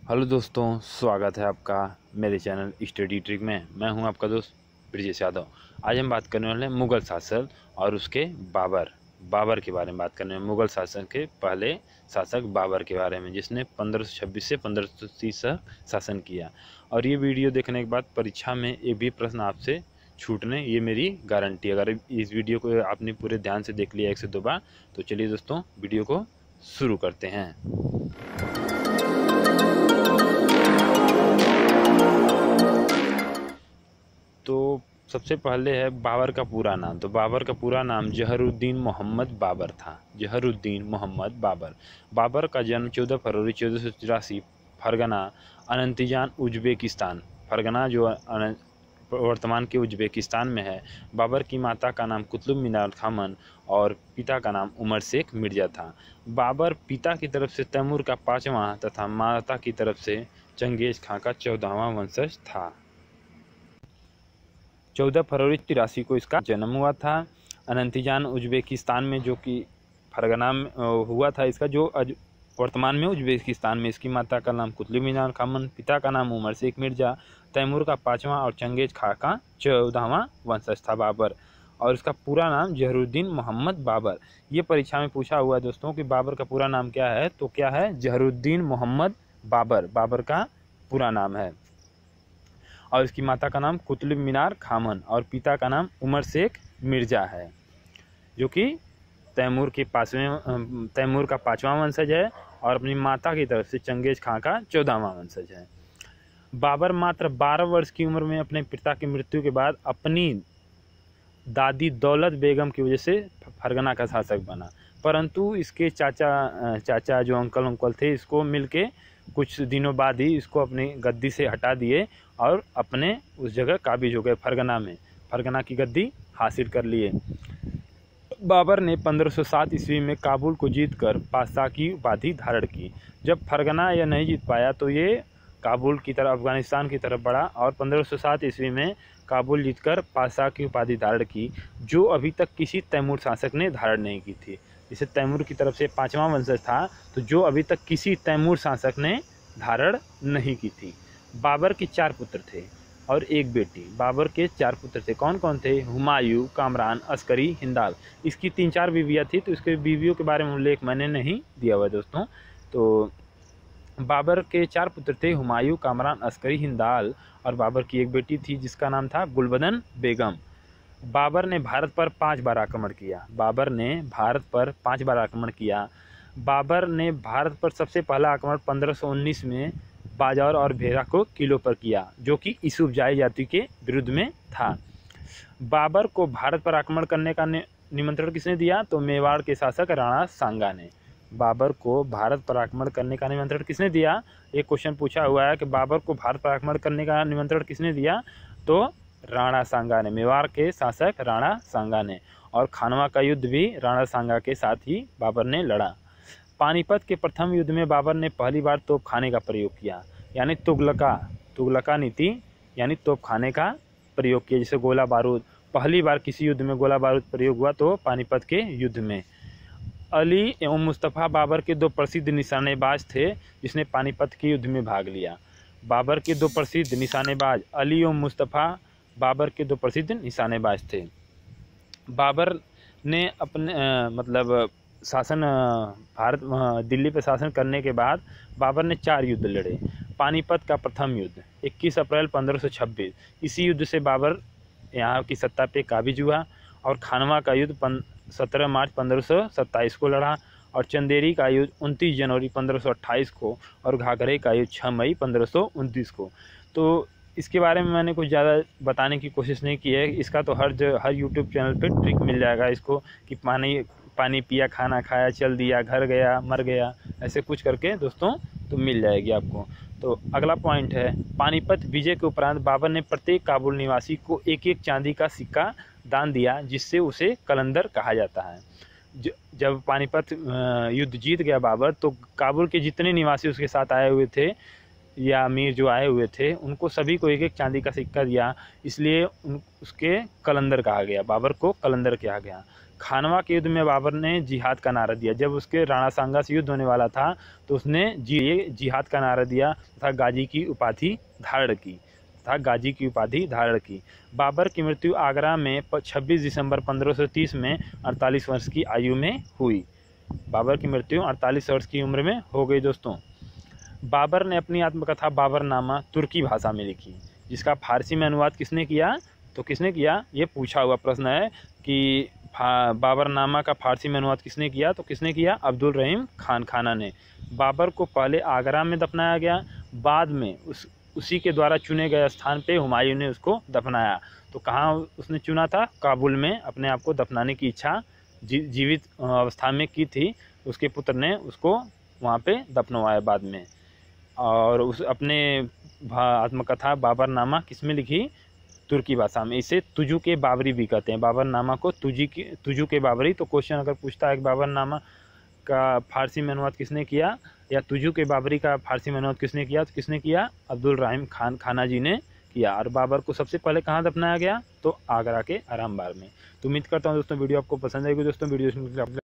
Hello दोस्तों, स्वागत है आपका मेरे चैनल स्टडी ट्रिक में। मैं हूं आपका दोस्त ब्रजेश यादव। आज हम बात करने वाले हैं मुग़ल शासक और उसके बाबर के बारे में बात करने में। मुग़ल शासन के पहले शासक बाबर के बारे में, जिसने 1526 से 1530 शासन किया। और ये वीडियो देखने के बाद परीक्षा में एक भी प्रश्न आपसे छूटने, ये मेरी गारंटी। अगर इस वीडियो को आपने पूरे ध्यान से देख लिया 1 से 2 बार, तो चलिए दोस्तों वीडियो को शुरू करते हैं। तो सबसे पहले है बाबर का पूरा नाम। तो बाबर का पूरा नाम जहरुद्दीन मोहम्मद बाबर था। जहरुद्दीन मोहम्मद बाबर। बाबर का जन्म 14 फरवरी 1484 फरगना अनंतीजान उज्बेकिस्तान, फरगना जो वर्तमान के उज्बेकिस्तान में है। बाबर की माता का नाम कुतुब मीनार खामन और पिता का नाम उमर शेख मिर्ज़ा था। बाबर पिता की तरफ से तैमूर का 5वां तथा माता की तरफ से चंगेज खां का 14वां वंशज था। 14 फरवरी 83 को इसका जन्म हुआ था। अनंतीजान उज्बेकिस्तान में, जो कि फरगना में हुआ था इसका, जो वर्तमान में उज्बेकिस्तान में। इसकी माता का नाम कुतुब मीनार खामन, पिता का नाम उमर शेख मिर्ज़ा, तैमूर का 5वां और चंगेज खां का 14वां वंशज था बाबर। और इसका पूरा नाम जहरुद्दीन मोहम्मद बाबर। ये परीक्षा में पूछा हुआ है दोस्तों कि बाबर का पूरा नाम क्या है। तो क्या है? जहरुद्दीन मोहम्मद बाबर, बाबर का पूरा नाम है। और इसकी माता का नाम कुतुब मीनार खामन और पिता का नाम उमर शेख मिर्ज़ा है, जो कि तैमूर का 5वां वंशज है और अपनी माता की तरफ से चंगेज खां का 14वां वंशज है। बाबर मात्र 12 वर्ष की उम्र में अपने पिता की मृत्यु के बाद अपनी दादी दौलत बेगम की वजह से फरगना का शासक बना। परंतु इसके चाचा जो अंकल थे, इसको मिलके कुछ दिनों बाद ही इसको अपनी गद्दी से हटा दिए और अपने उस जगह काबिज हो गए। फरगना की गद्दी हासिल कर लिए। बाबर ने 1507 ईस्वी में काबुल को जीतकर पातशाह की उपाधि धारण की। जब फरगना यह नहीं जीत पाया तो ये काबुल की तरफ, अफगानिस्तान की तरफ बढ़ा और 1507 ईस्वी में काबुल जीतकर पातशाह की उपाधि धारण की, जो अभी तक किसी तैमूर शासक ने धारण नहीं की थी। जैसे तैमूर की तरफ से 5वां वंशज था, तो जो अभी तक किसी तैमूर शासक ने धारण नहीं की थी। बाबर के 4 पुत्र थे और एक बेटी। बाबर के 4 पुत्र थे। कौन कौन थे? हुमायूं, कामरान, अस्करी, हिंदाल। इसकी 3-4 बीवियाँ थी, तो इसके बीवियों के बारे में उल्लेख मैंने नहीं दिया हुआ दोस्तों। तो बाबर के 4 पुत्र थे, हुमायूं, कामरान, अस्करी, हिंदाल। और बाबर की एक बेटी थी जिसका नाम था गुलबदन बेगम। बाबर ने भारत पर 5 बार आक्रमण किया। बाबर ने भारत पर सबसे पहला आक्रमण 1519 में बाजार और भेरा को किलों पर किया, जो कि यूसुफजाई जाति के विरुद्ध में था। बाबर को भारत पर आक्रमण करने का निमंत्रण किसने दिया? तो मेवाड़ के शासक राणा सांगा ने। बाबर को भारत पर आक्रमण करने का निमंत्रण किसने दिया? एक क्वेश्चन पूछा हुआ है कि बाबर को भारत पर आक्रमण करने का निमंत्रण किसने दिया? तो राणा सांगा ने, मेवाड़ के शासक राणा सांगा ने। और खानवा का युद्ध भी राणा सांगा के साथ ही बाबर ने लड़ा। पानीपत के प्रथम युद्ध में बाबर ने पहली बार तोपखाने का प्रयोग किया, यानी तुगलका नीति, यानी तोपखाने का प्रयोग किया। जैसे गोला बारूद, पहली बार किसी युद्ध में गोला बारूद प्रयोग हुआ तो पानीपत के युद्ध में। अली एवं मुस्तफ़ा बाबर के 2 प्रसिद्ध निशानेबाज थे, जिसने पानीपत के युद्ध में भाग लिया। बाबर के 2 प्रसिद्ध निशानेबाज, अली एवं मुस्तफ़ा बाबर के 2 प्रसिद्ध निशानेबाज थे। बाबर ने अपने दिल्ली पर शासन करने के बाद बाबर ने 4 युद्ध लड़े। पानीपत का प्रथम युद्ध 21 अप्रैल 1526, इसी युद्ध से बाबर यहाँ की सत्ता पे काबिज हुआ। और खानवा का युद्ध 17 मार्च 1527 को लड़ा। और चंदेरी का युद्ध 29 जनवरी 1528 को और घाघरे का युद्ध 6 मई 1529 को। तो इसके बारे में मैंने कुछ ज़्यादा बताने की कोशिश नहीं की है। इसका तो हर यूट्यूब चैनल पे ट्रिक मिल जाएगा इसको, कि पानी पिया, खाना खाया, चल दिया, घर गया, मर गया, ऐसे कुछ करके दोस्तों तो मिल जाएगी आपको। तो अगला पॉइंट है, पानीपत विजय के उपरांत बाबर ने प्रत्येक काबुल निवासी को 1-1 चांदी का सिक्का दान दिया, जिससे उसे कलंदर कहा जाता है। जब पानीपत युद्ध जीत गया बाबर, तो काबुल के जितने निवासी उसके साथ आए हुए थे या अमीर जो आए हुए थे, उनको सभी को 1-1 चांदी का सिक्का दिया, इसलिए उसके कलंदर कहा गया, बाबर को कलंदर कहा गया। खानवा के युद्ध में बाबर ने जिहाद का नारा दिया। जब उसके राणा सांगा से युद्ध होने वाला था तो उसने जिहाद का नारा दिया तथा गाजी की उपाधि धारण की। बाबर की मृत्यु आगरा में 26 दिसंबर 1530 में 48 वर्ष की आयु में हुई। बाबर की मृत्यु 48 वर्ष की उम्र में हो गई दोस्तों। बाबर ने अपनी आत्मकथा बाबरनामा तुर्की भाषा में लिखी, जिसका फारसी में अनुवाद किसने किया? तो किसने किया, ये पूछा हुआ प्रश्न है कि बाबरनामा का फारसी में अनुवाद किसने किया? तो किसने किया? अब्दुल रहीम खान खाना ने। बाबर को पहले आगरा में दफनाया गया, बाद में उसी के द्वारा चुने गए स्थान पे हुमायूं ने उसको दफनाया। तो कहाँ उसने चुना था? काबुल में अपने आप को दफनाने की इच्छा जीवित अवस्था में की थी। उसके पुत्र ने उसको वहाँ पे दफनवाया बाद में। और उस अपने आत्मकथा बाबरनामा किस में लिखी? तुर्की भाषा में। इसे तुजु के बाबरी भी कहते हैं। बाबरनामा को तुजु के बाबरी। तो क्वेश्चन अगर पूछता है कि बाबरनामा का फारसी में अनुवाद किसने किया या तुजु के बाबरी का फारसी में अनुवाद किसने किया? तो किसने किया? अब्दुल रहीम खान खाना जी ने किया। और बाबर को सबसे पहले कहाँ दफनाया गया? तो आगरा के आरामबाग में। तो उम्मीद करता हूँ दोस्तों वीडियो आपको पसंद आएगी। दोस्तों वीडियो